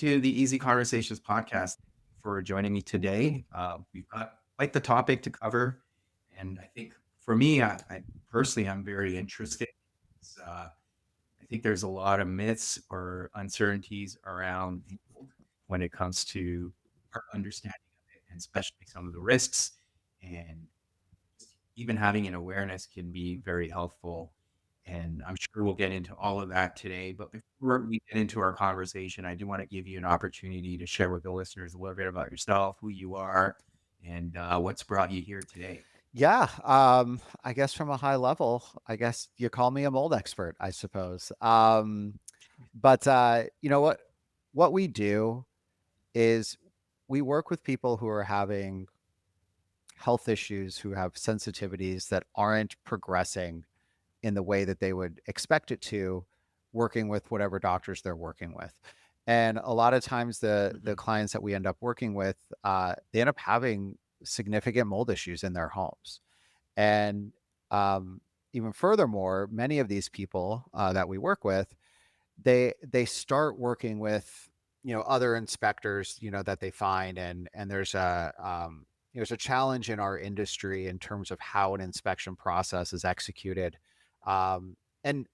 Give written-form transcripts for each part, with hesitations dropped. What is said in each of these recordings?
to the Easy Conversations podcast for joining me today. We've got quite the topic to cover. And I think for me, I personally, I'm very interested. I think there's a lot of myths or uncertainties around mold when it comes to our understanding of it, and especially some of the risks. And even having an awareness can be very helpful. And I'm sure we'll get into all of that today. But before we get into our conversation, I do want to give you an opportunity to share with the listeners a little bit about yourself, who you are, and what's brought you here today. Yeah, I guess from a high level, I guess you call me a mold expert, I suppose. But you know what we do is we work with people who are having health issues, who have sensitivities that aren't progressing in the way that they would expect it to, working with whatever doctors they're working with. And a lot of times the Mhm. clients that we end up working with, they end up having significant mold issues in their homes. And um, even furthermore, many of these people that we work with, they start working with other inspectors that they find, and there's a challenge in our industry in terms of how an inspection process is executed, and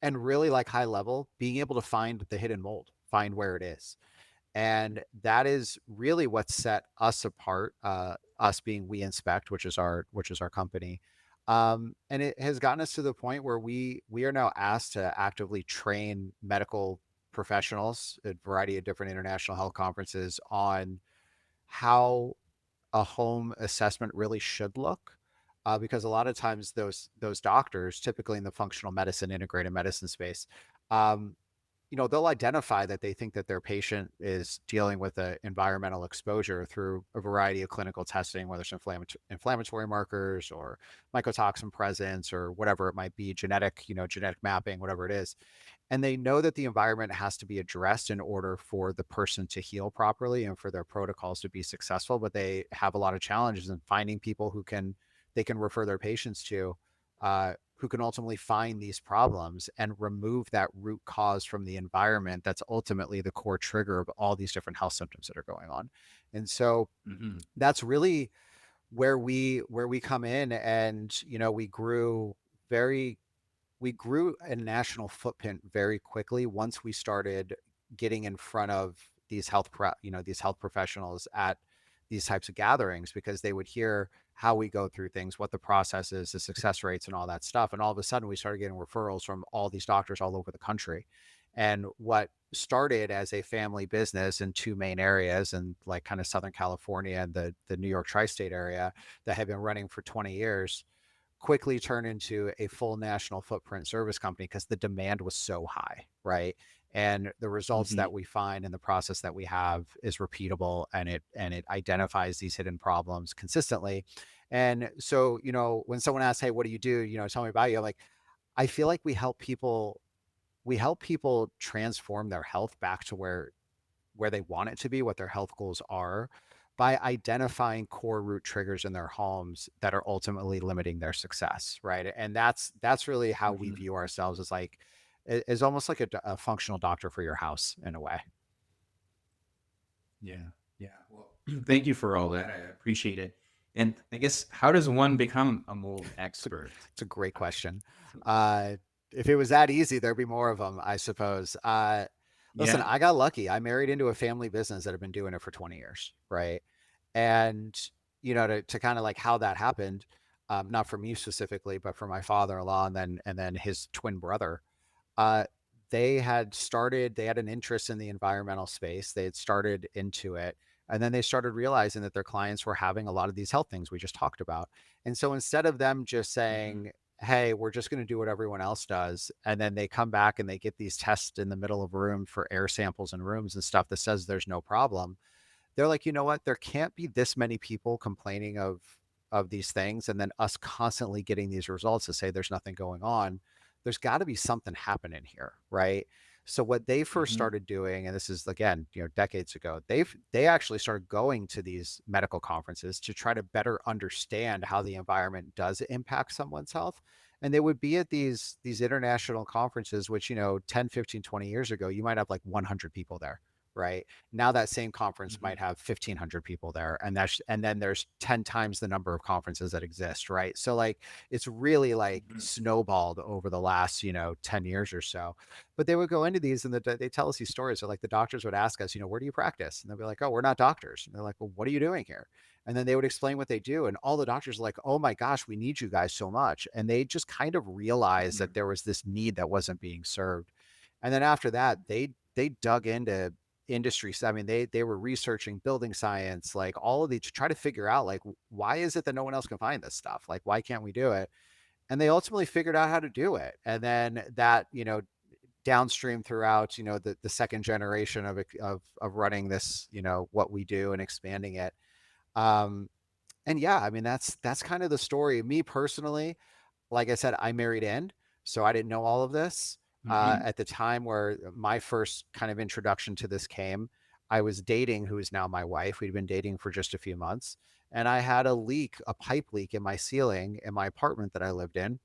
really like high level being able to find the hidden mold, find where it is, and that is really what set us apart, us being We Inspect, which is our company. And it has gotten us to the point where we are now asked to actively train medical professionals at a variety of different international health conferences on how a home assessment really should look. Because a lot of times those doctors, typically in the functional medicine, integrated medicine space, um, they'll identify that they think that their patient is dealing with an environmental exposure through a variety of clinical testing, whether it's inflammatory markers or mycotoxin presence or whatever it might be, genetic mapping, whatever it is. And they know that the environment has to be addressed in order for the person to heal properly and for their protocols to be successful. But they have a lot of challenges in finding people they can refer their patients to, who can ultimately find these problems and remove that root cause from the environment that's ultimately the core trigger of all these different health symptoms that are going on. And so Mhm. that's really where we come in. And very we grew a national footprint very quickly once we started getting in front of these health professionals at these types of gatherings, because they would hear how we go through things, what the process is, the success rates, and all that stuff. And all of a sudden, we started getting referrals from all these doctors all over the country. And what started as a family business in two main areas, and like kind of Southern California and the New York tri-state area, that had been running for 20 years, quickly turn into a full national footprint service company because the demand was so high, right? And the results Mhm. that we find in the process that we have is repeatable, and it identifies these hidden problems consistently. And so, when someone asks, "Hey, what do you do?" Tell me about you. I'm like, I feel like we help people transform their health back to where they want it to be, what their health goals are, by identifying core root triggers in their homes that are ultimately limiting their success, right? And that's really how we Mhm. view ourselves, as like is almost like a functional doctor for your house in a way. Yeah. Yeah. Well, thank you for all that. I appreciate it. And I guess, how does one become a mold It's a expert? it's a great question. Uh, if it was that easy, there'd be more of them, I suppose. Listen, Yeah. I got lucky. I married into a family business that had been doing it for 20 years, right? And to kind of like how that happened, not for me specifically, but for my father-in-law, and then his twin brother. Uh, they had an interest in the environmental space. They had started into it. And then they started realizing that their clients were having a lot of these health things we just talked about. And so instead of them just Mhm. saying, "Hey, we're just going to do what everyone else does," and then they come back and they get these tests in the middle of a room for air samples and rooms and stuff that says there's no problem, they're like, "You know what? There can't be this many people complaining of these things, and then us constantly getting these results to say there's nothing going on. There's got to be something happening here, right?" So what they first Mhm. started doing, and this is again, decades ago, they actually started going to these medical conferences to try to better understand how the environment does impact someone's health. And they would be at these international conferences, which 10, 15, 20 years ago, you might have like 100 people there, right? Now that same conference Mhm. might have 1,500 people there, and then there's 10 times the number of conferences that exist, right? So like it's really like Mhm. snowballed over the last 10 years or so. But they would go into these and they tell us these stories. So like the doctors would ask us, where do you practice? And they'll be like, oh, we're not doctors. And they're like, well, what are you doing here? And then they would explain what they do. And all the doctors are like, oh my gosh, we need you guys so much. And they just kind of realized that Mhm. there was this need that wasn't being served. And then after that, they dug into industry. I mean, they were researching building science, like all of these to try to figure out like why is it that no one else can find this stuff? Like, why can't we do it? And they ultimately figured out how to do it. And then that, downstream throughout, the second generation of running this, what we do and expanding it. Um, and yeah, I mean, that's kind of the story. Me personally, like I said, I married in, so I didn't know all of this. Mhm. At the time where my first kind of introduction to this came, I was dating who is now my wife. We'd been dating for just a few months, and I had a pipe leak in my ceiling in my apartment that I lived in.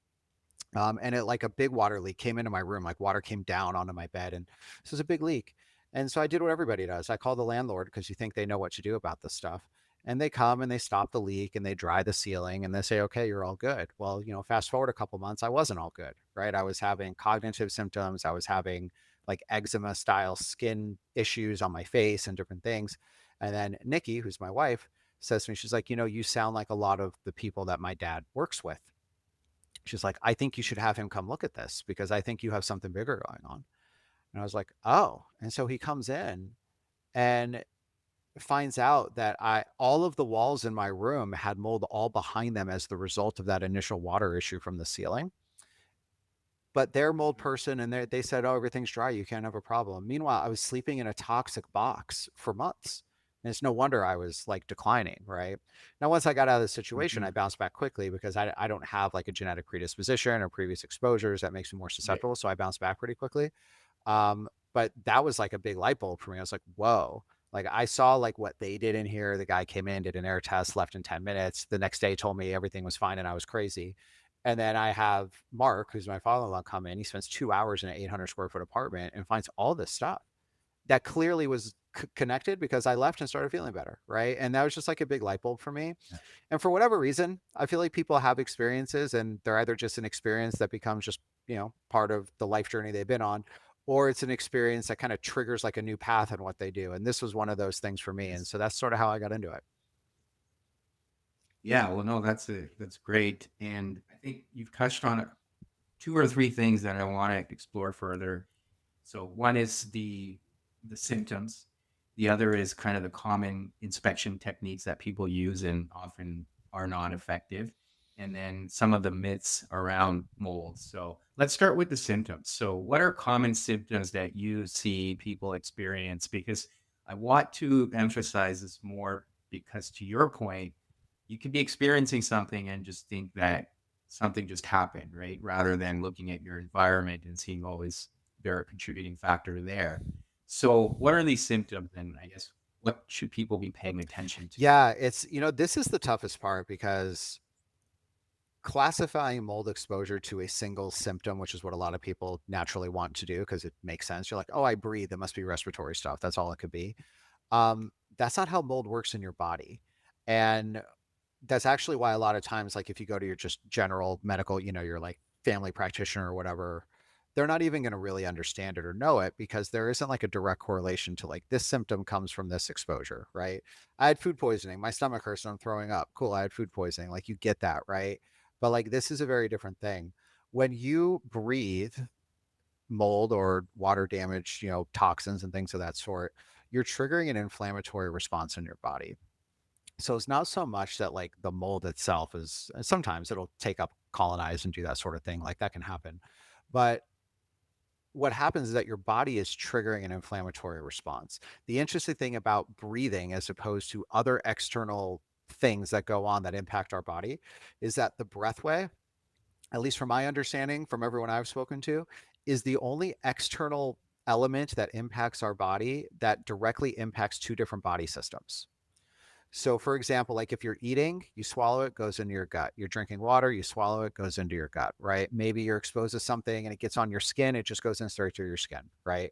And it like a big water leak came into my room, like water came down onto my bed, and this was a big leak. And so I did what everybody does. I called the landlord because you think they know what to do about this stuff. And they come and they stop the leak and they dry the ceiling and they say, okay, you're all good. Well, fast forward a couple months, I wasn't all good, right? I was having cognitive symptoms. I was having like eczema style skin issues on my face and different things. And then Nikki, who's my wife, says to me, she's like, you sound like a lot of the people that my dad works with. She's like, I think you should have him come look at this because I think you have something bigger going on. And I was like, oh. And so he comes in and finds out that I all of the walls in my room had mold all behind them as the result of that initial water issue from the ceiling. But they're a mold Mhm. person and they said, oh, everything's dry. You can't have a problem. Meanwhile, I was sleeping in a toxic box for months. And it's no wonder I was like declining, right? Now, once I got out of the situation, I Mhm. bounced back quickly because I don't have like a genetic predisposition or previous exposures that makes me more Right. susceptible. So I bounced back pretty quickly. But that was like a big light bulb for me. I was like, whoa. Like I saw like what they did in here. The guy came in, did an air test, left in 10 minutes. The next day told me everything was fine and I was crazy. And then I have Mark, who's my father-in-law, come in. He spends 2 hours in an 800 square foot apartment and finds all this stuff that clearly was connected because I left and started feeling better. Right. And that was just like a big light bulb for me. Yeah. And for whatever reason, I feel like people have experiences and they're either just an experience that becomes just, part of the life journey they've been on, or it's an experience that kind of triggers like a new path in what they do. And this was one of those things for me. And Yes. so that's sort of how I got into it. Yeah, well, no, that's great, and I think you've touched on 2 or 3 things that I wanna explore further. So one is the symptoms. The other is kind of the common inspection techniques that people use and often are not effective. And then some of the myths around mold. So let's start with the symptoms. So what are common symptoms that you see people experience? Because I want to emphasize this more because to your point, you could be experiencing something and just think that something just happened, right? Rather than looking at your environment and seeing always there a contributing factor there. So, what are these symptoms, and I guess what should people be paying attention to? Yeah, this is the toughest part because classifying mold exposure to a single symptom, which is what a lot of people naturally want to do because it makes sense. You're like, oh, I breathe. It must be respiratory stuff. That's all it could be. That's not how mold works in your body. And that's actually why a lot of times, like if you go to your just general medical, your like family practitioner or whatever, they're not even going to really understand it or know it because there isn't like a direct correlation to like this symptom comes from this exposure, right? I had food poisoning, my stomach hurts and I'm throwing up. Cool, I had food poisoning. Like you get that, right? But like this is a very different thing. When you breathe mold or water damage, toxins and things of that sort, you're triggering an inflammatory response in your body. So it's not so much that like the mold itself is sometimes it'll take up, colonize, and do that sort of thing. Like that can happen. But what happens is that your body is triggering an inflammatory response. The interesting thing about breathing, as opposed to other external things that go on that impact our body, is that the breathway, at least from my understanding, from everyone I've spoken to, is the only external element that impacts our body that directly impacts two different body systems. So, for example, like if you're eating, you swallow it, goes into your gut. You're drinking water, you swallow it, goes into your gut, right? Maybe you're exposed to something and it gets on your skin, it just goes in straight through your skin, right?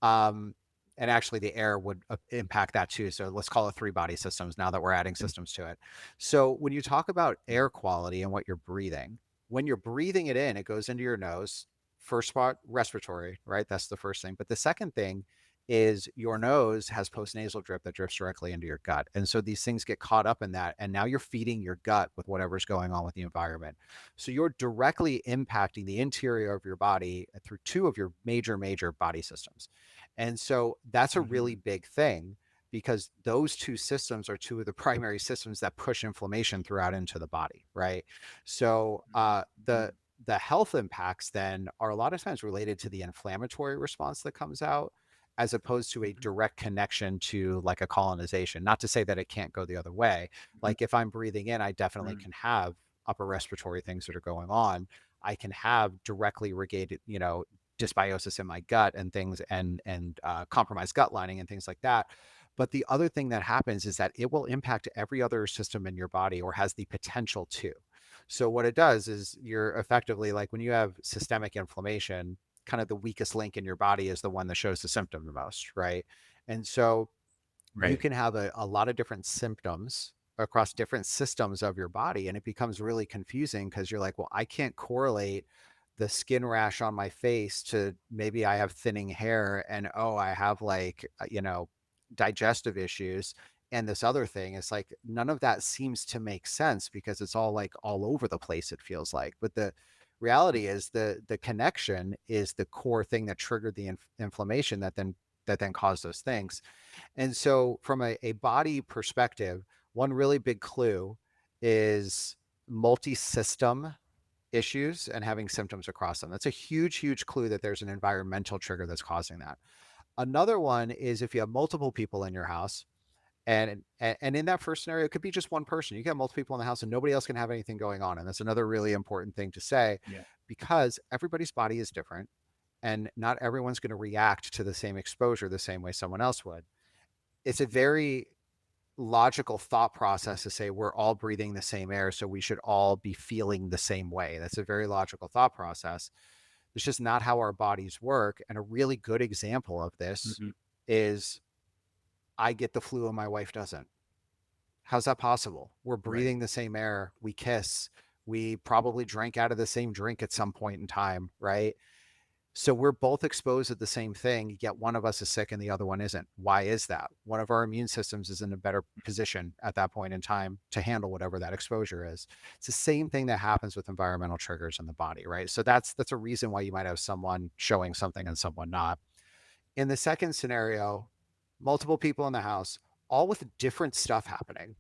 Um, and actually the air would impact that too. So let's call it three body systems now that we're adding Mm, systems to it. So when you talk about air quality and what you're breathing, when you're breathing it in, it goes into your nose. First spot, respiratory, right? That's the first thing. But the second thing is your nose has postnasal drip that drifts directly into your gut. And so these things get caught up in that. And now you're feeding your gut with whatever's going on with the environment. So you're directly impacting the interior of your body through two of your major body systems. And so that's a really mhm, big thing because those two systems are two of the primary systems that push inflammation throughout into the body, right? So mhm, mhm, the health impacts then are a lot of times related to the inflammatory response that comes out as opposed to a mhm, direct connection to like a colonization. Not to say that it can't go the other way. mhm, Like if I'm breathing in, I definitely mm, can have upper respiratory things that are going on. I can have directly regated, dysbiosis in my gut and things and compromised gut lining and things like that. But the other thing that happens is that it will impact every other system in your body or has the potential to. So what it does is you're effectively like when you have systemic inflammation, kind of the weakest link in your body is the one that shows the symptom the most, right? And so you right. can have a lot of different symptoms across different systems of your body. And it becomes really confusing because you're like, well, I can't correlate the skin rash on my face to maybe I have thinning hair and oh, I have like, digestive issues. And this other thing is like, none of that seems to make sense because it's all like all over the place, it feels like. But the reality is the connection is the core thing that triggered the inflammation that then caused those things. And so, from a body perspective, one really big clue is multi system issues and having symptoms across them. That's a huge clue that there's an environmental trigger that's causing that. Another one is if you have multiple people in your house. And in that first scenario, it could be just one person. You can have multiple people in the house and nobody else can have anything going on. And that's another really important thing to say Yeah. because everybody's body is different and not everyone's going to react to the same exposure the same way someone else would. It's a very logical thought process to say we're all breathing the same air, so we should all be feeling the same way. That's a very logical thought process. It's just not how our bodies work. And a really good example of this Mhm, is I get the flu and my wife doesn't. How's that possible? We're right. breathing the same air, we kiss, we probably drank out of the same drink at some point in time, right? So we're both exposed to the same thing, yet one of us is sick and the other one isn't. Why is that? One of our immune systems is in a better position at that point in time to handle whatever that exposure is. It's the same thing that happens with environmental triggers in the body, right? So that's a reason why you might have someone showing something and someone not. In the second scenario, multiple people in the house, all with different stuff happening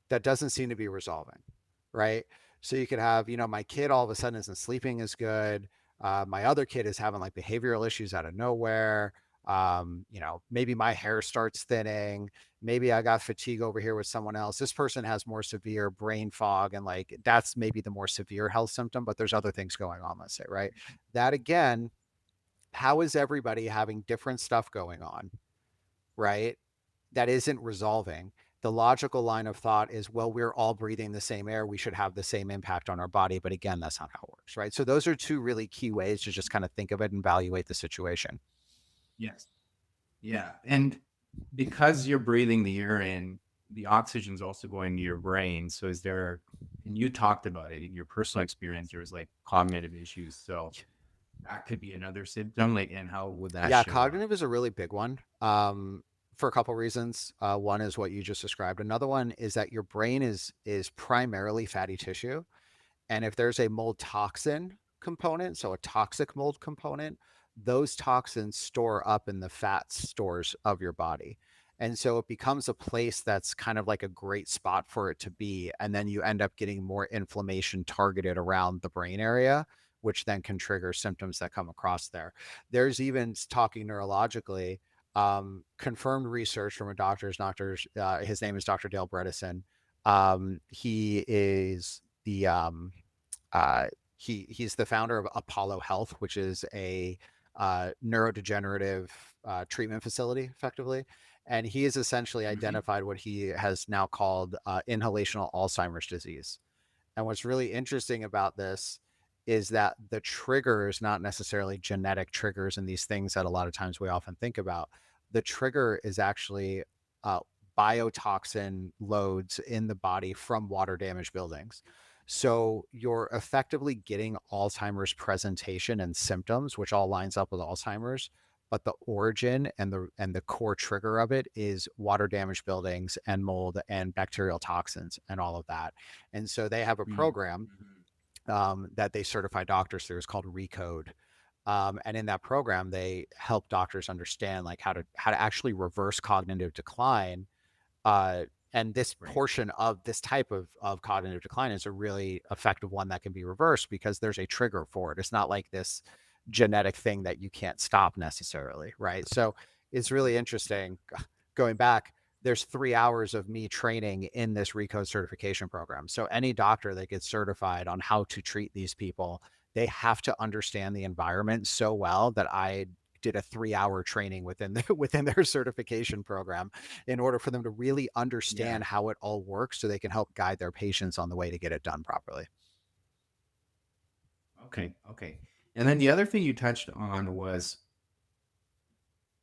that doesn't seem to be resolving, right? So you could have, my kid all of a sudden isn't sleeping as good. My other kid is having like behavioral issues out of nowhere. Maybe my hair starts thinning. Maybe I got fatigue over here with someone else. This person has more severe brain fog, and like that's maybe the more severe health symptom, but there's other things going on, let's say, right? That again, how is everybody having different stuff going on, right? That isn't resolving. The logical line of thought is, well, we're all breathing the same air. We should have the same impact on our body. But again, that's not how it works, right? So those are two really key ways to just kind of think of it and evaluate the situation. yes. Yeah, and because you're breathing the air in, the oxygen's also going to your brain, so is there and you talked about it in your personal experience, there was, like, cognitive issues, so that could be another symptom, like, and how would that Yeah, show up? cognitive is a really big one for a couple reasons. One is what you just described. Another one is that your brain is primarily fatty tissue. And if there's a mold toxin component, so a toxic mold component, those toxins store up in the fat stores of your body. And so it becomes a place that's kind of like a great spot for it to be. And then you end up getting more inflammation targeted around the brain area, which then can trigger symptoms that come across there. There's even talking neurologically, confirmed research from a his name is Dr. Dale Bredesen. He is the uh, he's the founder of Apollo Health, which is a neurodegenerative treatment facility, effectively. And he has essentially Mhm, identified what he has now called inhalational Alzheimer's disease. And what's really interesting about this is that the trigger is not necessarily genetic triggers and these things that a lot of times we often think about, the trigger is actually uh, biotoxin loads in the body from water damaged buildings. So you're effectively getting Alzheimer's presentation and symptoms, which all lines up with Alzheimer's, but the origin and the core trigger of it is water damaged buildings and mold and bacterial toxins and all of that. And so they have a program Mm-hmm. that they certify doctors through. It's called Recode. And in that program, they help doctors understand like how to actually reverse cognitive decline. Uh, and this Right. portion of this type of cognitive decline is a really effective one that can be reversed because there's a trigger for it. It's not like this genetic thing that you can't stop necessarily, right? So it's really Yeah. interesting. Going back, there's 3 hours of me training in this Recode certification program. So any doctor that gets certified on how to treat these people, they have to understand the environment so well that I did a 3 hour training within within their certification program in order for them to really Yeah. understand how it all works so they can help guide their patients on the way to get it done properly. Okay. Okay. And then the other thing you touched on was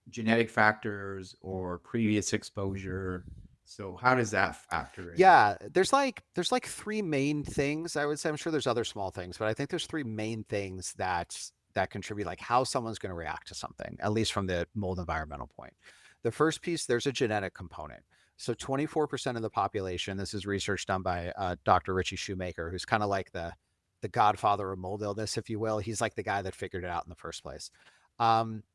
genetic factors or previous exposure. So how does that factor in? Yeah, there's like three main things I would say. I'm sure there's other small things, but I think there's three main things that contribute, like how someone's going to react to something, at least from the mold environmental point. The first piece, there's a genetic component. So 24% of the population, this is research done by Dr. Richie Shoemaker, who's kind of like the godfather of mold illness, if you will. He's like the guy that figured it out in the first place.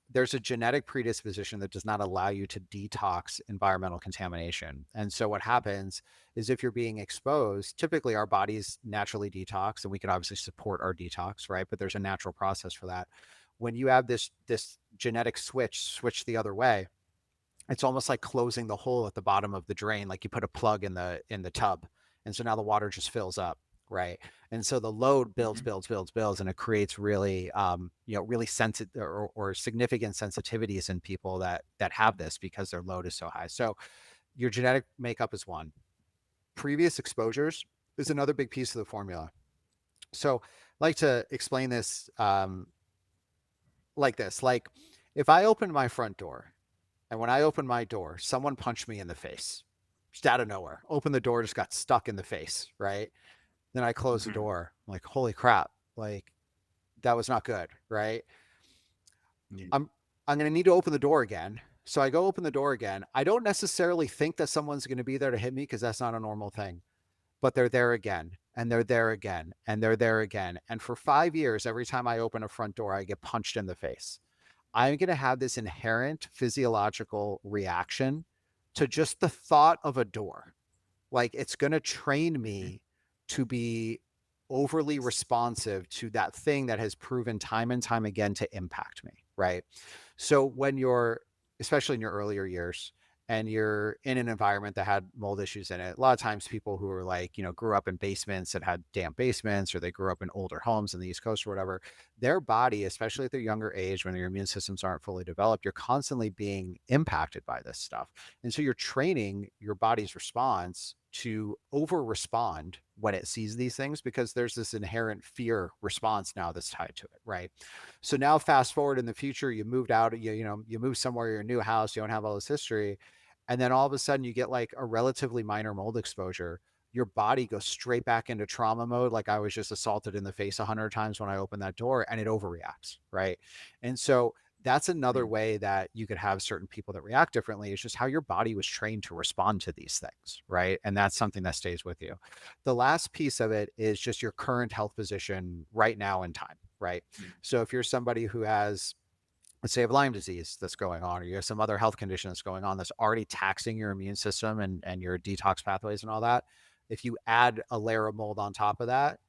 There's a genetic predisposition that does not allow you to detox environmental contamination. And so what happens is if you're being exposed, typically our bodies naturally detox and we can obviously support our detox, right? But there's a natural process for that. When you have this genetic switch the other way, it's almost like closing the hole at the bottom of the drain, like you put a plug in the tub. And so now the water just fills up, right? And so the load builds, Mhm. builds, builds, builds, and it creates really, really sensitive or significant sensitivities in people that have this because their load is so high. So your genetic makeup is one. Previous exposures is another big piece of the formula. So I like to explain this like this: like if I open my front door, and when I opened my door, someone punched me in the face just out of nowhere. Opened the door, just got stuck in the face, right? Then I closed the Mhm. door. I'm like, holy crap, like that was not good, right? Yeah. I'm I'm gonna need to open the door again. So I go open the door again. I don't necessarily think that someone's gonna be there to hit me because that's not a normal thing. But they're there again, and they're there again, and they're there again. And for 5 years, every time I open a front door, I get punched in the face. I'm going to have this inherent physiological reaction to just the thought of a door. Like it's going to train Mhm. me to be overly responsive to that thing that has proven time and time again to impact me. Right. So when you're, especially in your earlier years, and you're in an environment that had mold issues in it, a lot of times people who are like, grew up in basements that had damp basements, or they grew up in older homes in the East Coast or whatever, their body, especially at their younger age when their immune systems aren't fully developed, you're constantly being impacted by this stuff. And so you're training your body's response to over respond when it sees these things because there's this inherent fear response now that's tied to it, right? So now fast forward in the future, you moved out, you move somewhere, you're a new house, you don't have all this history, and then all of a sudden you get like a relatively minor mold exposure. Your body goes straight back into trauma mode, like I was just assaulted in the face 100 times when I opened that door, and it overreacts, right? And so that's another Mm. way that you could have certain people that react differently. It's just how your body was trained to respond to these things, right? And that's something that stays with you. The last piece of it is just your current health position right now in time, right? Mm. So if you're somebody who has, let's say, Lyme disease that's going on, or you have some other health condition that's going on that's already taxing your immune system and your detox pathways and all that, if you add a layer of mold on top of that,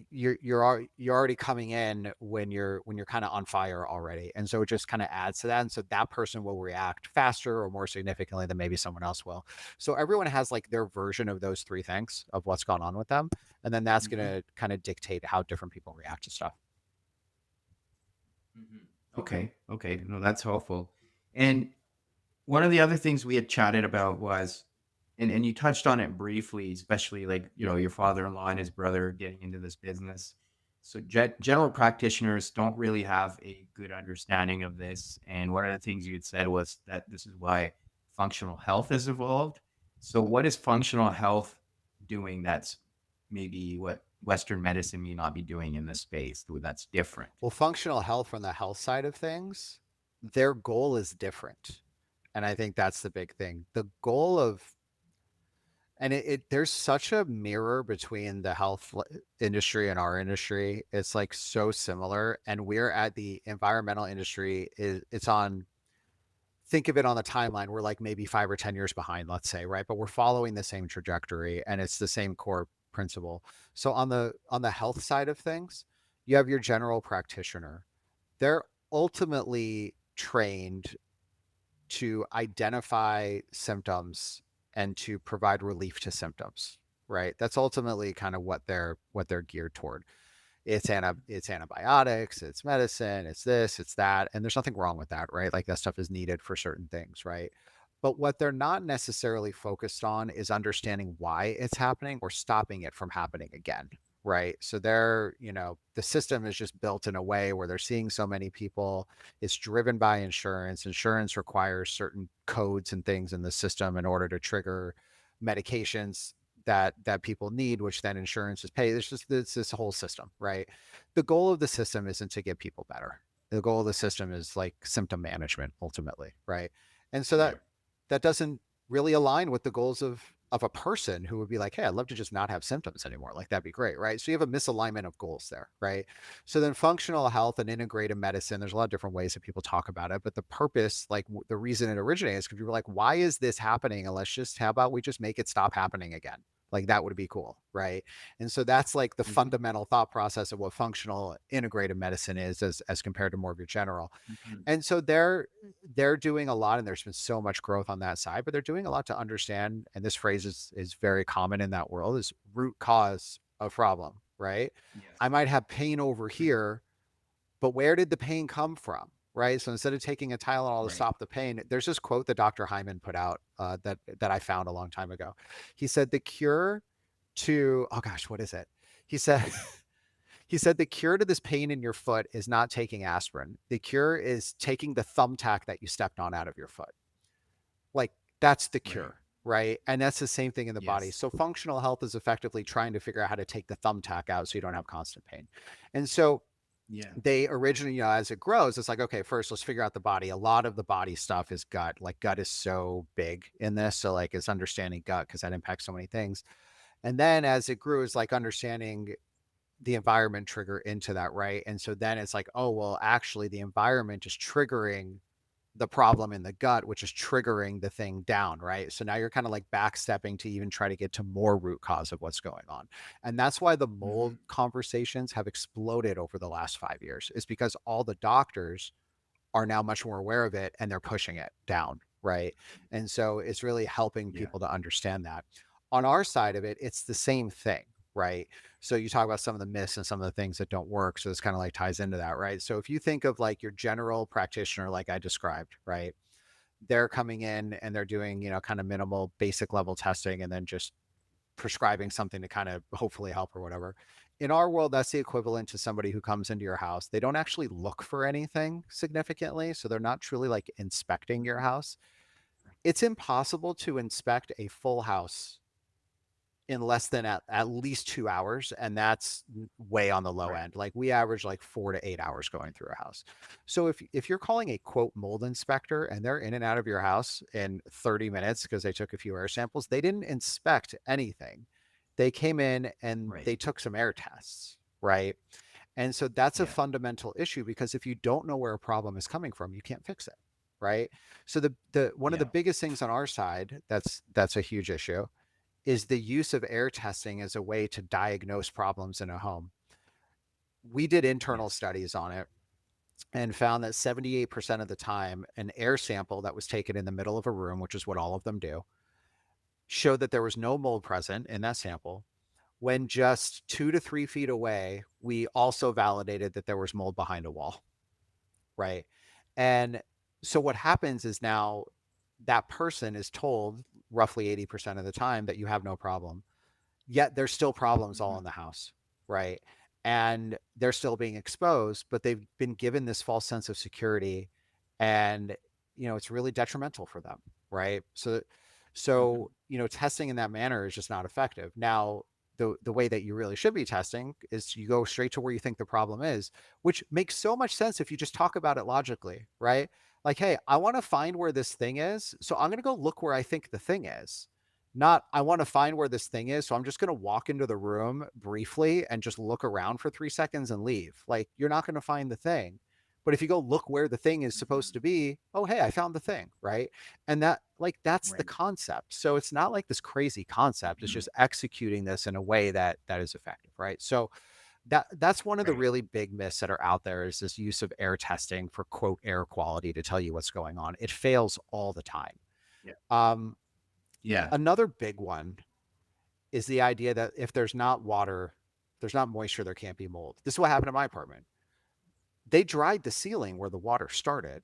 you're already coming in when you're kind of on fire already, and so it just kind of adds to that, and so that person will react faster or more significantly than maybe someone else will. So everyone has like their version of those three things of what's gone on with them, and then that's going Mhm. to kind of dictate how different people react to stuff. Mhm. Okay. Okay. No, that's helpful. And one of the other things we had chatted about was, and you touched on it briefly, especially like, your father-in-law and his brother getting into this business. So general practitioners don't really have a good understanding of this. And one of the things you had said was that this is why functional health has evolved. So what is functional health doing that's maybe what Western medicine may not be doing in this space that's different? Well, functional health from the health side of things, their goal is different. And I think that's the big thing. The goal of, and there's such a mirror between the health industry and our industry. It's like so similar. And we're at the environmental industry, it's on, think of it on the timeline. We're like maybe 5 or 10 years behind, let's say, right? But we're following the same trajectory and it's the same core principle. So on the health side of things, you have your general practitioner. They're ultimately trained to identify symptoms and to provide relief to symptoms, right? That's ultimately kind of what they're geared toward. It's antibiotics, it's medicine, it's this, it's that, and there's nothing wrong with that, right? Like that stuff is needed for certain things, right? But what they're not necessarily focused on is understanding why it's happening or stopping it from happening again, right? So the system is just built in a way where they're seeing so many people. It's driven by insurance. Insurance requires certain codes and things in the system in order to trigger medications that people need, which then insurance is paid. There's just this whole system, right? The goal of the system isn't to get people better. The goal of the system is like symptom management ultimately, right? And so that Right. that doesn't really align with the goals of a person who would be like, hey, I'd love to just not have symptoms anymore. Like that'd be great, right? So you have a misalignment of goals there, right? So then functional health and integrative medicine, there's a lot of different ways that people talk about it, but the purpose, like the reason it originated is because people were like, why is this happening? And let's just, how about we just make it stop happening again? Like that would be cool, right? And so that's like the Mhm. fundamental thought process of what functional integrative medicine is as compared to more of your general. Mhm. And so they're doing a lot, and there's been so much growth on that side, but they're doing a lot to understand, and this phrase is very common in that world, is root cause of problem, right? I Yes. might have pain over Mhm. here, but where did the pain come from? Right. So instead of taking a Tylenol to Right. stop the pain, there's this quote that Dr. Hyman put out that I found a long time ago. He said the cure to, oh gosh, what is it? He said he said the cure to this pain in your foot is not taking aspirin. The cure is taking the thumbtack that you stepped on out of your foot. Like that's the Right. cure, right? And that's the same thing in the body. Yes. So functional health is effectively trying to figure out how to take the thumbtack out so you don't have constant pain. And so Yeah. they originally, as it grows, it's like, okay, first let's figure out the body. A lot of the body stuff is gut. Like gut is so big in this. So like it's understanding gut because that impacts so many things. And then as it grew, it's like understanding the environment trigger into that, right? And so then it's like, oh, well, actually the environment is triggering the problem in the gut, which is triggering the thing down, right? So now you're kind of like backstepping to even try to get to more root cause of what's going on. And that's why the mold Mhm. conversations have exploded over the last 5 years, is because all the doctors are now much more aware of it and they're pushing it down, right? And so it's really helping Yeah. people to understand that. On our side of it, it's the same thing, right? So you talk about some of the myths and some of the things that don't work. So this kind of like ties into that, right? So if you think of like your general practitioner, like I described, right? They're coming in and they're doing, kind of minimal basic level testing and then just prescribing something to kind of hopefully help or whatever. In our world, that's the equivalent to somebody who comes into your house. They don't actually look for anything significantly. So they're not truly like inspecting your Mhm. house. It's impossible to inspect a full house in less than at least 2 hours. And that's way on the low Right. end. Like we average like 4 to 8 hours going through a house. So if you're calling a quote mold inspector and they're in and out of your house in 30 minutes because they took a few air samples, they didn't inspect anything. They came in and Right. they took some air tests, right? And so that's a Yeah. fundamental issue because if you don't know where a problem is coming from, you can't fix it, right? So the one of the Yeah. biggest things on our side that's a huge issue is the use of air testing as a way to diagnose problems in a home. We did internal Yes. studies on it and found that 78% of the time, an air sample that was taken in the middle of a room, which is what all of them do, showed that there was no mold present in that sample. When just 2 to 3 feet away, we also validated that there was mold behind a wall, right? And so what happens is now that person is told roughly 80% of the time that you have no problem, yet there's still problems all Mhm. in the house, right? and they're still being exposed, but they've been given this false sense of security, and it's really detrimental for them, right? So Mhm. testing in that manner is just not effective. Now, the way that you really should be testing is you go straight to where you think the problem is, which makes so much sense if you just talk about it logically, right? Like, hey, I want to find where this thing is, so I'm going to go look where I think the thing is. Not, I want to find where this thing is, so I'm just going to walk into the room briefly and just look around for 3 seconds and leave. Like, you're not going to find the thing. But if you go look where the thing is supposed Mhm. to be, oh, hey, I found the thing, right? And that's the Right. concept. So it's not like this crazy concept. It's Mhm. just executing this in a way that is effective, right? So that's one of the Right. really big myths that are out there, is this use of air testing for quote air quality to tell you what's going on. It fails all the time. Yeah. Um, Yeah. Another big one is the idea that if there's not water, there's not moisture, there can't be mold. This is what happened in my apartment. They dried the ceiling where the water started.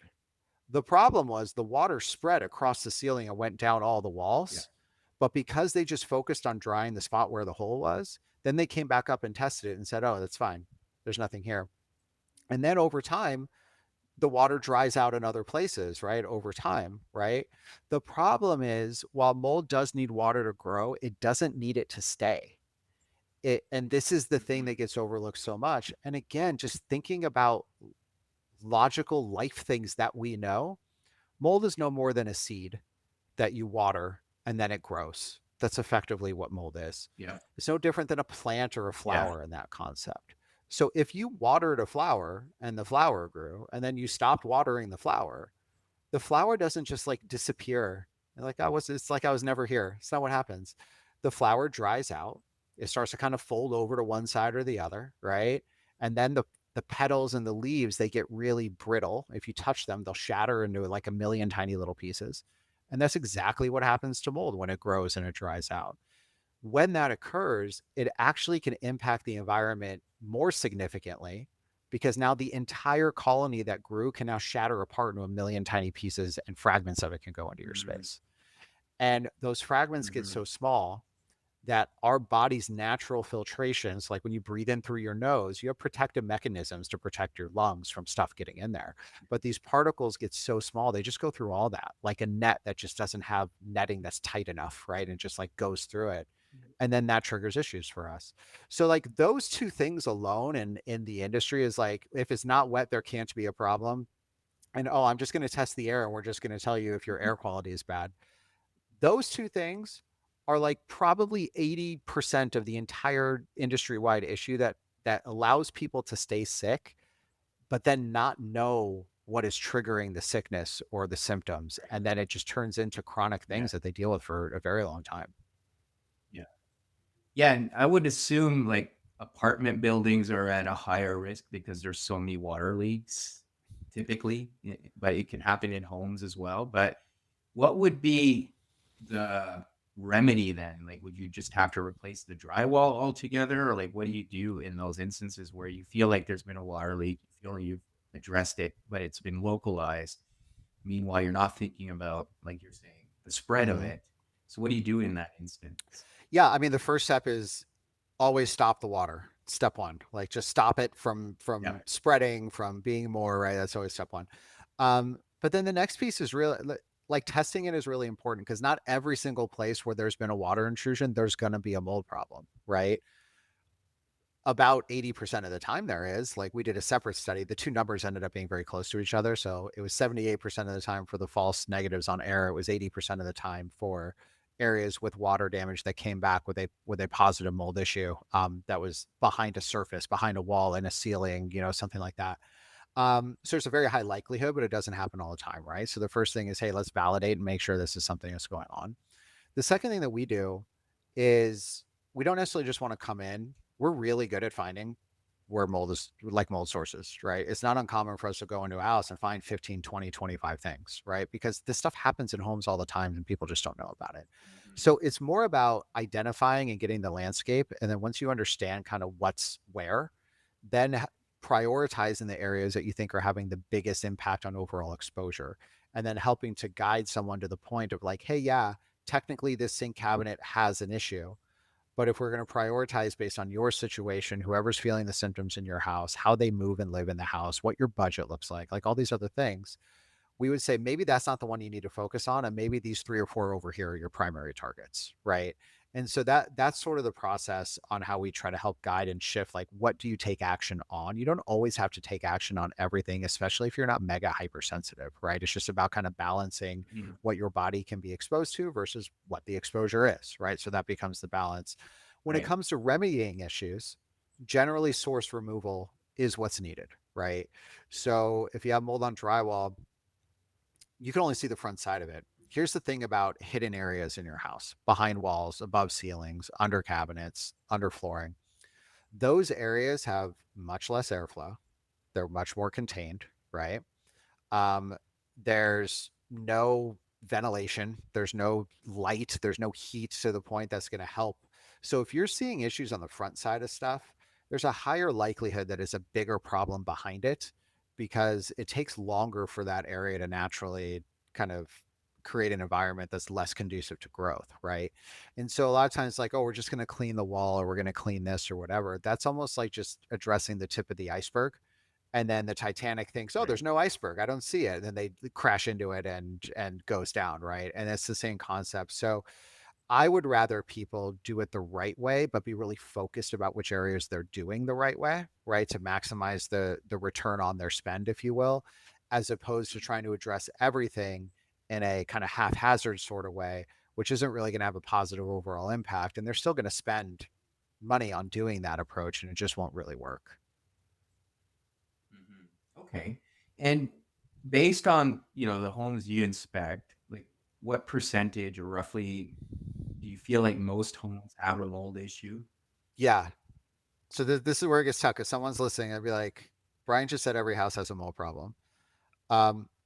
The problem was the water spread across the ceiling and went down all the Yeah. walls. But because they just focused on drying the spot where the hole was, then they came back up and tested it and said, oh, that's fine. There's nothing here. And then over time, the water dries out in other places, right? Over time, right? The problem is, while mold does need water to grow, it doesn't need it to stay. And this is the thing Mhm. that gets overlooked so much. And again, just thinking about logical life things that we know, mold is no more than a seed that you water and then it grows. That's effectively what mold is. Yeah. It's no different than a plant or a Yeah. flower in that concept. So if you watered a flower and the flower grew and then you stopped watering the flower doesn't just like disappear. Like it's like I was never here. It's not what happens. The flower dries out. It starts to kind of fold over to one side or the other, right? And then the petals and the leaves, they get really brittle. If you touch them, they'll shatter into like a million tiny little pieces. And that's exactly what happens to mold when it grows and it dries out. When that occurs, it actually can impact the environment more significantly, because now the entire colony that grew can now shatter apart into a million tiny pieces, and fragments of it can go into your Mhm. space. And those fragments get Mhm. so small that our body's natural filtrations, like when you breathe in through your nose, you have protective mechanisms to protect your lungs from stuff getting in there. But these particles get so small, they just go through all that, like a net that just doesn't have netting that's tight enough, right? And just like goes through it. And then that triggers issues for us. So like those two things alone in the industry is like, if it's not wet, there can't be a problem. And oh, I'm just going to test the air and we're just going to tell you if your Mhm. air quality is bad. Those two things are like probably 80% of the entire industry-wide issue that allows people to stay sick, but then not know what is triggering the sickness or the symptoms. Right. And then it just turns into chronic Yeah. things that they deal with for a very long time. Yeah. Yeah, and I would assume like apartment buildings are at a higher risk because there's so many water leaks typically, but it can happen in homes as well. But what would be the remedy then? Like, would you just have to replace the drywall altogether? Or like, what do you do in those instances where you feel like there's been a water leak, you feel you've addressed it, but it's been localized? Meanwhile, you're not thinking about, like you're saying, the spread of Mhm. it. So what do you do in that instance? Yeah, I mean, the first step is always stop the water. Step one, like just stop it Yeah. from spreading, from being more, right. That's always step one. But then the next piece is really like testing it is really important, because not every single place where there's been a water intrusion, there's going to be a mold problem, right? About 80% of the time there is. Like, we did a separate study. The two numbers ended up being very close to each other. So it was 78% of the time for the false negatives on air. It was 80% of the time for areas with water damage that came back with a positive mold issue, that was behind a surface, behind a wall, in a ceiling, something like that. So there's a very high likelihood, but it doesn't happen all the time, right? So the first thing is, hey, let's validate and make sure this is something that's going on. The second thing that we do is, we don't necessarily just want to come in. We're really good at finding where mold is, like mold sources, right? It's not uncommon for us to go into a house and find 15, 20, 25 things, right? Because this stuff happens in homes all the time and people just don't know about it. Mhm. So it's more about identifying and getting the landscape. And then once you understand kind of what's where, then prioritizing the areas that you think are having the biggest impact on overall exposure. And then helping to guide someone to the point of like, hey, yeah, technically this sink cabinet has an issue, But if we're going to prioritize based on your situation, whoever's feeling the symptoms in your house, how they move and live in the house, what your budget looks like all these other things, we would say maybe that's not the one you need to focus on, and maybe these 3 or 4 over here are your primary targets, right? And so that's sort of the process on how we try to help guide and shift, like, what do you take action on? You don't always have to take action on everything, especially if you're not mega hypersensitive, right? It's just about kind of balancing Mhm. what your body can be exposed to versus what the exposure is, right? So that becomes the balance. When it Right. comes to remedying issues, generally source removal is what's needed, right? So if you have mold on drywall, you can only see the front side of it. Here's the thing about hidden areas in your house: behind walls, above ceilings, under cabinets, under flooring. Those areas have much less airflow. They're much more contained, right? Um, there's no ventilation, there's no light, there's no heat to the point that's going to help. So if you're seeing issues on the front side of stuff, there's a higher likelihood that it's a bigger problem behind it, because it takes longer for that area to naturally kind of create an environment that's less conducive to growth, right? And so a lot of times, like, oh, we're just going to clean the wall, or we're going to clean this or whatever. That's almost like just addressing the tip of the iceberg, and then the Titanic thinks, "Oh, Right. there's no iceberg. I don't see it." And then they crash into it and goes down, right? And it's the same concept. So I would rather people do it the right way, but be really focused about which areas they're doing the right way, right? To maximize the return on their spend, if you will, as opposed to trying to address everything in a kind of haphazard sort of way, which isn't really going to have a positive overall impact. And they're still going to spend money on doing that approach, and it just won't really work. Mhm. Okay. And based on, the homes you inspect, like what percentage or roughly do you feel like most homes have a mold issue? Yeah. So this is where it gets tough, because someone's listening. I'd be like, Brian just said every house has a mold problem,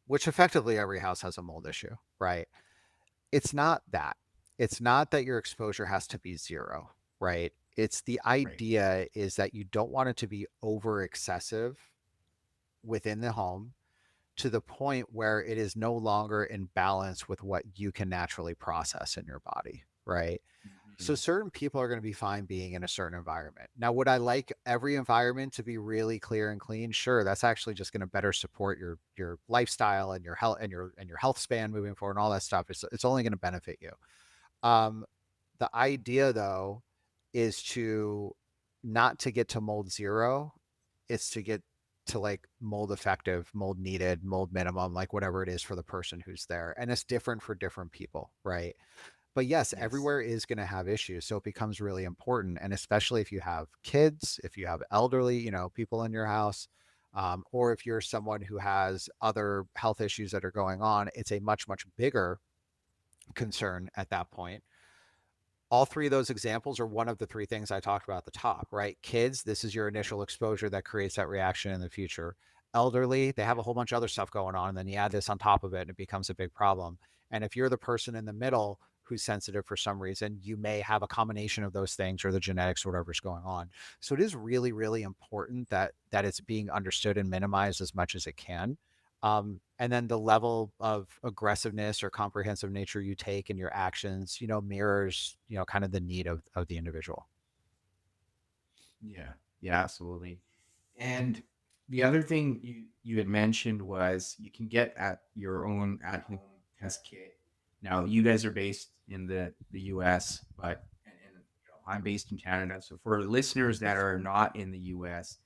which effectively every house has a mold issue, right? It's not that. It's not that your exposure has to be zero, right? It's the Right. idea is that you don't want it to be over excessive within the home, to the point where it is no longer in balance with what you can naturally process in your body, right? So Mhm. certain people are going to be fine being in a certain environment. Now, would I like every environment to be really clear and clean? Sure, that's actually just going to better support your lifestyle and your health and your health span moving forward and all that stuff. It's only going to benefit you. Um, the idea though is to not to get to mold zero, it's to get to like mold effective, mold needed, mold minimum, like whatever it is for the person who's there. And it's different for different people, right? But yes, Yes. everywhere is going to have issues. So it becomes really important. And especially if you have kids, if you have elderly, people in your house, or if you're someone who has other health issues that are going on, it's a much, much bigger concern at that point. All three of those examples are one of the three things I talked about at the top, right? Kids, this is your Right. initial exposure that creates that reaction in the future. Elderly, they have Yeah. a whole bunch of other stuff going on, and then you add this on top of it, and it becomes a big problem. And if you're the person in the middle who's sensitive for some reason, you may have a combination of those things, or the genetics, or whatever's going on. So it is really, really important that it's being understood and minimized as much as it can. And then the level of aggressiveness or comprehensive nature you take in your actions, mirrors, kind of the need of the individual. Yeah. Yeah, absolutely. And the other thing you had mentioned was you can get at your own at home test kit. Now you guys are based in the US, but I'm based in Canada. So for listeners that are not in the US,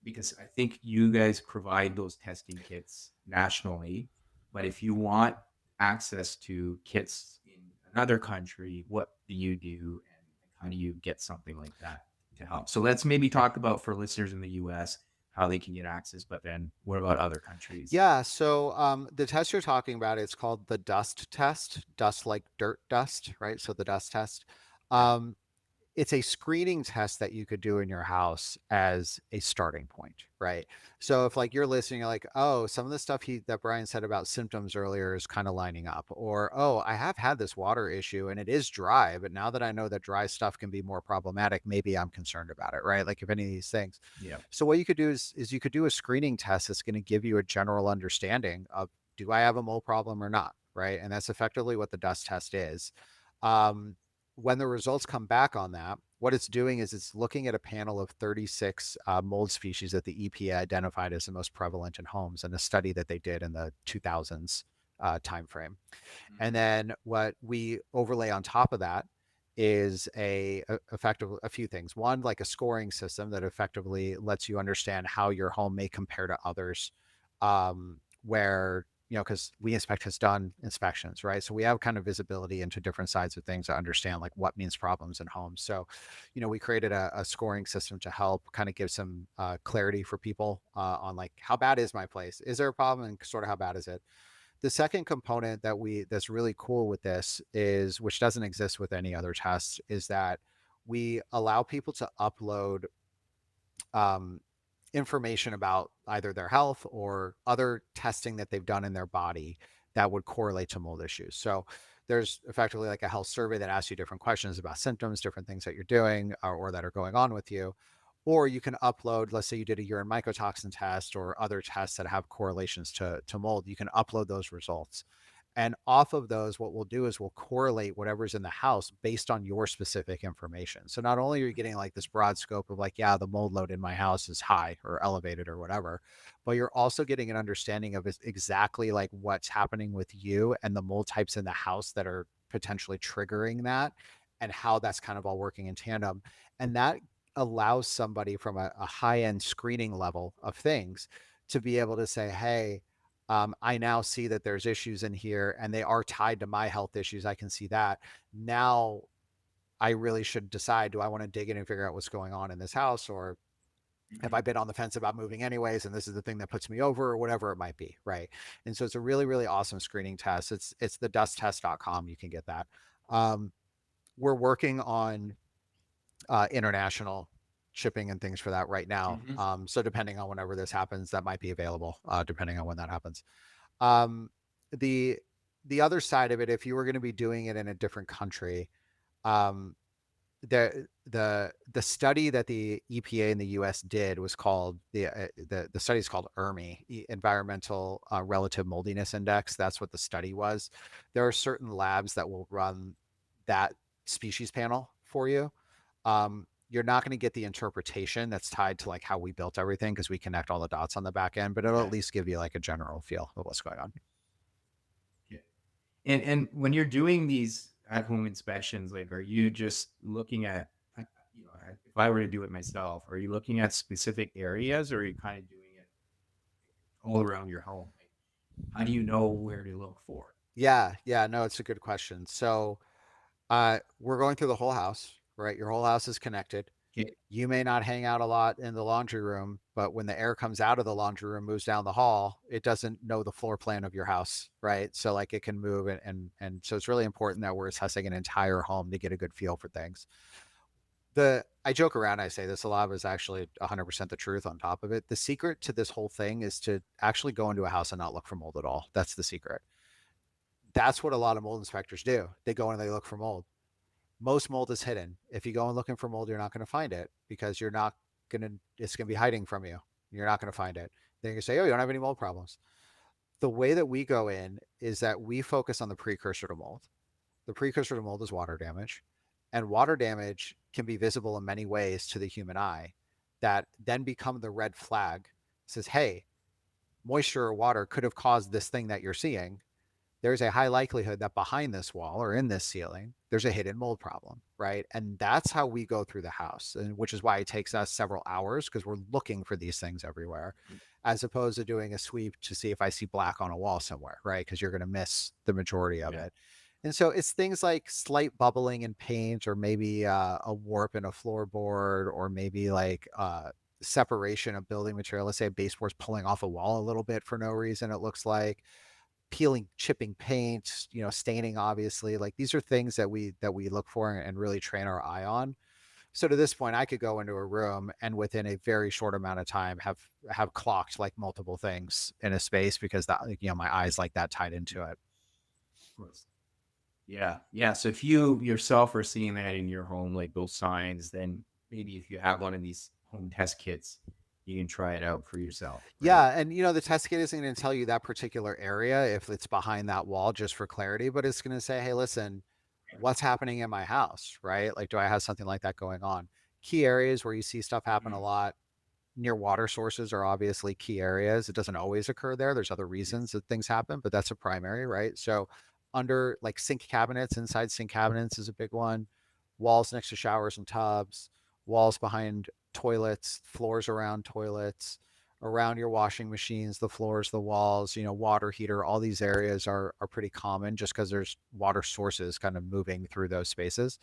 because I think you guys provide those testing kits nationally, but if you want access to kits in another country, what do you do and how do you get something like that to help? So let's maybe talk about for listeners in the US how they can get access, but then what about other countries? Yeah. So the test you're talking about, it's called the dust test, dust like dirt dust, right? So the dust test. Yeah. Um, it's a screening test that you could do in your house as a starting point, right? So if like you're listening, you're like, oh, some of the stuff that Brian said about symptoms earlier is kind of lining up, or oh, I have had this water issue and it is dry, but now that I know that dry stuff can be more problematic, maybe I'm concerned about it, right? Like if any of these things. Yeah. So what you could do is you could do a screening test that's going to give you a general understanding of, do I have a mole problem or not, right? And that's effectively what the dust test is. Um, when the results come back on that, what it's doing is it's looking at a panel of 36 mold species that the EPA identified as the most prevalent in homes in a study that they did in the 2000s timeframe. And Mhm. then what we overlay on top of that is effective a few things. One, like a scoring system that effectively lets you understand how your home may compare to others. Where because we inspect has done inspections, right? So we have kind of visibility into different sides of things to understand like what means problems in homes. So, we created a scoring system to help kind of give some clarity for people on like how bad is my place? Is there a problem, and sort of how bad is it? The second component that's really cool with this is, which doesn't exist with any other tests, is that we allow people to upload um, information about either their health or other testing that they've done in their body that would correlate to mold issues. So there's effectively like a health survey that asks you different questions about symptoms, different things that you're doing or that are going on with you. Or you can upload, let's say you did a urine mycotoxin test or other tests that have correlations to mold. You can upload those results. And off of those, what we'll do is we'll correlate whatever's in the house based on your specific information. So not only are you getting like this broad scope of like, yeah, the mold load in my house is high or elevated or whatever, but you're also getting an understanding of exactly like what's happening with you and the mold types in the house that are potentially triggering that and how that's kind of all working in tandem. And that allows somebody from a high end screening level of things to be able to say, hey, I now see that there's issues in here and they are tied to my health issues. I can see that. Now I really should decide, do I want to dig in and figure out what's going on in this house? Or have I Mhm. been on the fence about moving anyways? And this is the thing that puts me over or whatever it might be. Right. And so it's a really, really awesome screening test. It's the dusttest.com. You can get that. Um, we're working on international shipping and things for that right now. Mhm. So depending on whenever this happens, that might be available, depending on when that happens. Um, the the other side of it, if you were going to be doing it in a different country, um, the study that the EPA in the U.S. did was called the study is called ERMI, Environmental Relative Moldiness Index. That's what the study was. There are certain labs that will run that species panel for you. You're not going to get the interpretation that's tied to like how we built everything because we connect all the dots on the back end, but it'll at Yeah. least give you like a general feel of what's going on. Yeah. And when you're doing these at-home inspections, like, are you just looking at, if I were to do it myself, are you looking at specific areas or are you kind of doing it all around your home? Like, how do you know where to look for? Yeah, yeah, no, it's a good question. So, we're going through the whole house, right? Your whole house is connected. Okay. You may not hang out a lot in the laundry room, but when the air comes out of the laundry room, moves down the hall, it doesn't know the floor plan of your house, right? So like it can move and so it's really important that we're assessing an entire home to get a good feel for things. The I joke around, I say this a lot, but it's actually 100% the truth on top of it. The secret to this whole thing is to actually go into a house and not look for mold at all. That's the secret. That's what a lot of mold inspectors do. They go in and they look for mold. Most mold is hidden. If you go in looking for mold, you're not going to find it because you're not going to, it's going to be hiding from you. You're not going to find it. Then you say, oh, you don't have any mold problems. The way that we go in is that we focus on the precursor to mold. The precursor to mold is water damage. And water damage can be visible in many ways to the human eye that then become the red flag. It says, hey, moisture or water could have caused this thing that you're seeing. There's a high likelihood that behind this wall or in this ceiling, there's a hidden mold problem, right? And that's how we go through the house, and which is why it takes us several hours because we're looking for these things everywhere, as opposed to doing a sweep to see if I see black on a wall somewhere, right? Because you're going to miss the majority of Yeah. it. And so it's things like slight bubbling in paint, or maybe a warp in a floorboard, or maybe like separation of building material. Let's say a baseboard's pulling off a wall a little bit for no reason. It looks like peeling, chipping paint, staining, obviously. Like these are things that we look for and really train our eye on. So to this point, I could go into a room and within a very short amount of time have clocked like multiple things in a space because that, like, my eyes like that tied into it. Of course. Yeah. Yeah. So if you yourself are seeing that in your home, like those signs, then maybe if you have one of these home test kits, you can try it out for yourself, right? Yeah, and the test kit isn't going to tell you that particular area if it's behind that wall just for clarity, but it's going to say, hey, listen, what's happening in my house, right? Like, do I have something like that going on? Key areas where you see stuff happen a Mm, lot near water sources are obviously key areas. It doesn't always occur there. There's other yes. reasons that things happen, but that's a primary, right? So under like sink cabinets, inside sink cabinets is a big one. Walls next to showers and tubs, walls behind toilets, floors around toilets, around your washing machines, the floors, the walls, water heater, all these areas are pretty common just because there's water sources kind of moving through those spaces.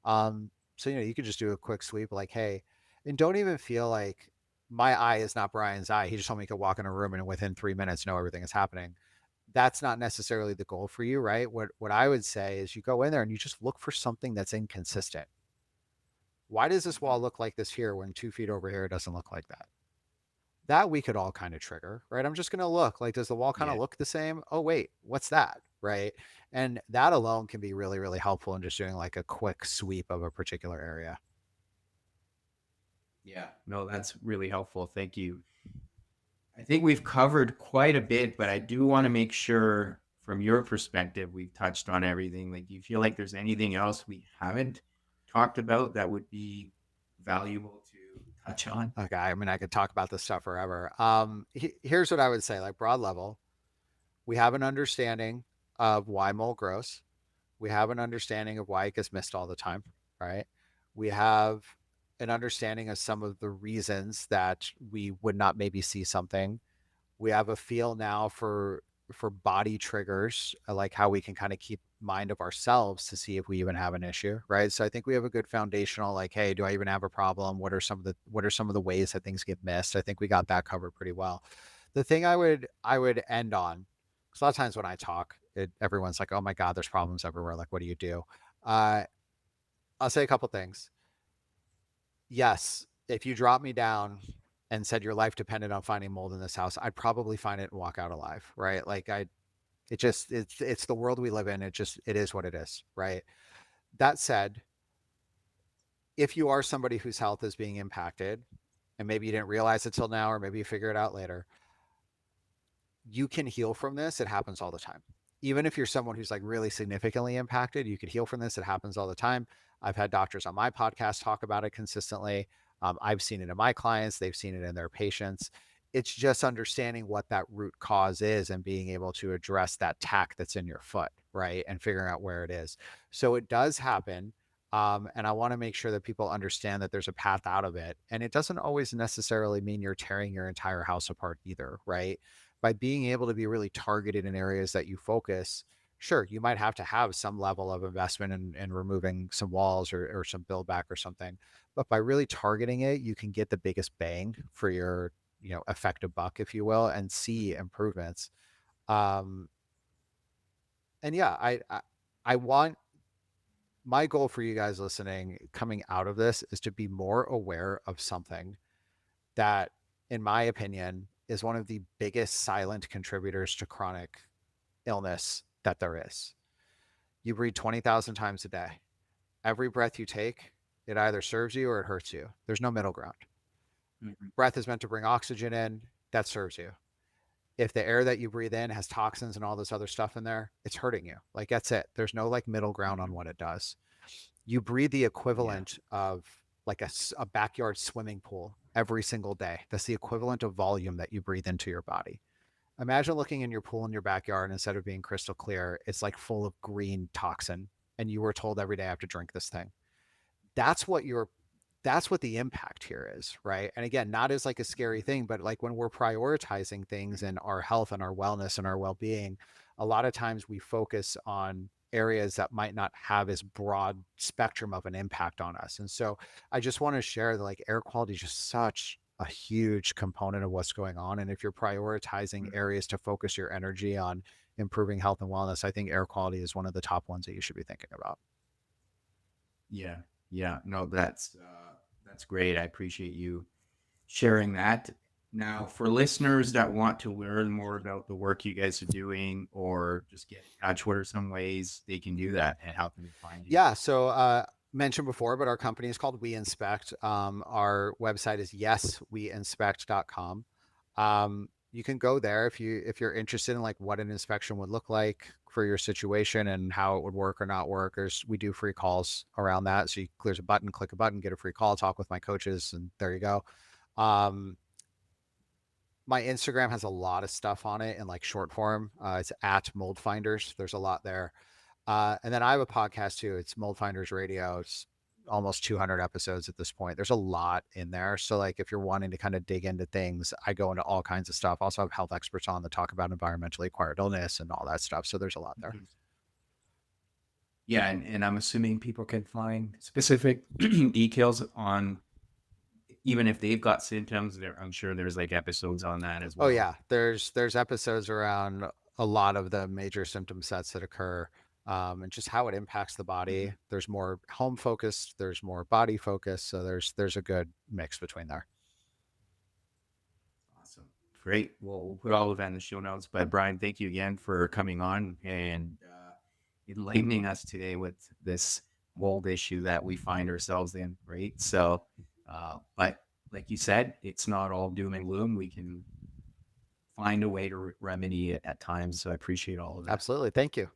So you could just do a quick sweep like, hey, and don't even feel like my eye is not Brian's eye. He just told me he could walk in a room and within 3 minutes know everything is happening. That's not necessarily the goal for you, right? What I would say is you go in there and you just look for something that's inconsistent. Why does this wall Mhm. look like this here when 2 feet over here it doesn't look like that? That we could all kind of trigger, right? I'm just gonna look like, does the wall kind Yeah. of look the same? Oh wait, what's that? Right. And that alone can be really, really helpful in just doing like a quick sweep of a particular area. Yeah. No, that's really helpful. Thank you. I think we've covered quite a bit, but I do want to make sure from your perspective, we've touched on everything. Like, do you feel like there's anything else we haven't talked about that would be valuable to touch on? Okay, I mean, I could talk about this stuff forever. Here's what I would say, like broad level, we have an understanding of why mold grows. We have an understanding of why it gets missed all the time, right? We have an understanding of some of the reasons that we would not maybe see something. We have a feel now for body triggers, like how we can kind of keep mind of ourselves to see if we even have an issue, right? So I think we have a good foundational like, hey, do I even have a problem? What are some of the ways that things get missed? I think we got that covered pretty well. The thing I would end on, because a lot of times when I talk, everyone's like, oh my god, there's problems everywhere, like what do you do? uh I'll say a couple things. Yes, if you drop me down and said your life depended on finding mold in this house, I'd probably find it and walk out alive, right? Like it's the world we live in. It is what it is, right? That said, if you are somebody whose health is being impacted and maybe you didn't realize it till now or maybe you figure it out later, you can heal from this. It happens all the time. Even if you're someone who's like really significantly impacted, you could heal from this. It happens all the time. I've had doctors on my podcast talk about it consistently. I've seen it in my clients, they've seen it in their patients. It's just understanding what that root cause is and being able to address that tack that's in your foot, right? And figuring out where it is. So it does happen. And I want to make sure that people understand that there's a path out of it. And it doesn't always necessarily mean you're tearing your entire house apart either, right? By being able to be really targeted in areas that you focus, sure, you might have to have some level of investment in removing some walls or some build back or something. But by really targeting it, you can get the biggest bang for your, effective buck, if you will, and see improvements. Um, and yeah, I want my goal for you guys listening coming out of this is to be more aware of something that, in my opinion, is one of the biggest silent contributors to chronic illness that there is. You breathe 20,000 times a day. Every breath you take, it either serves you or it hurts you. There's no middle ground. Mhm. Breath is meant to bring oxygen in, that serves you. If the air that you breathe in has toxins and all this other stuff in there, it's hurting you. Like that's it. There's no like middle ground on Mhm. what it does. You breathe the Yeah. equivalent of like a backyard swimming pool every single day. That's the equivalent of volume that you breathe into your body. Imagine looking in your pool in your backyard, and instead of being crystal clear, it's like full of green toxin. And you were told every day I have to drink this thing. That's what you're that's what the impact here is, right? And again, not as like a scary Mhm. thing, but like when we're prioritizing things in our health and our wellness and our well-being, a lot of times we focus on areas that might not have as broad spectrum of an impact on us. And so I just want to share that like air quality is just such a huge component of what's going on. And if you're prioritizing Mhm. areas to focus your energy on improving health and wellness, I think air quality is one of the top ones that you should be thinking about. Yeah. Yeah. No, that's great. I appreciate you sharing that. Now, for listeners that want to learn more about the work you guys are doing or just get in touch, what are some ways they can do that and how can they find you? Yeah. So, mentioned before, but our company is called We Inspect. Our website is yesweinspect.com. You can go there if you're interested in like what an inspection would look like, for your situation and how it would work or not work, we do free calls around that. So you there's a button, click a button, get a free call, talk with my coaches, and there you go. Um, my Instagram has a lot of stuff on it in like short form. It's at Mold Finders. There's a lot there. And then I have a podcast too. It's Mold Finders Radio. It's almost 200 episodes at this point. There's a lot in there. So like if you're wanting to kind of dig into things, I go into all kinds of stuff. Also have health experts on that talk about environmentally acquired illness and all that stuff. So there's a lot there. Mhm. Yeah, and I'm assuming people can find specific details on even if they've got symptoms. There, I'm sure there's like episodes on that as Oh well. yeah, there's episodes around a lot of the major symptom sets that occur, and just how it impacts the Mhm. body. There's more home focused, there's more body focused, so there's a good mix between there. Awesome. Great. Well, we'll put all of that in the show notes. But Brian, thank you again for coming on and enlightening us today with this mold issue that we find ourselves in. Right. So, but like you said, it's not all doom and gloom. We can find a way to remedy it at times. So I appreciate all of that. Absolutely, thank you.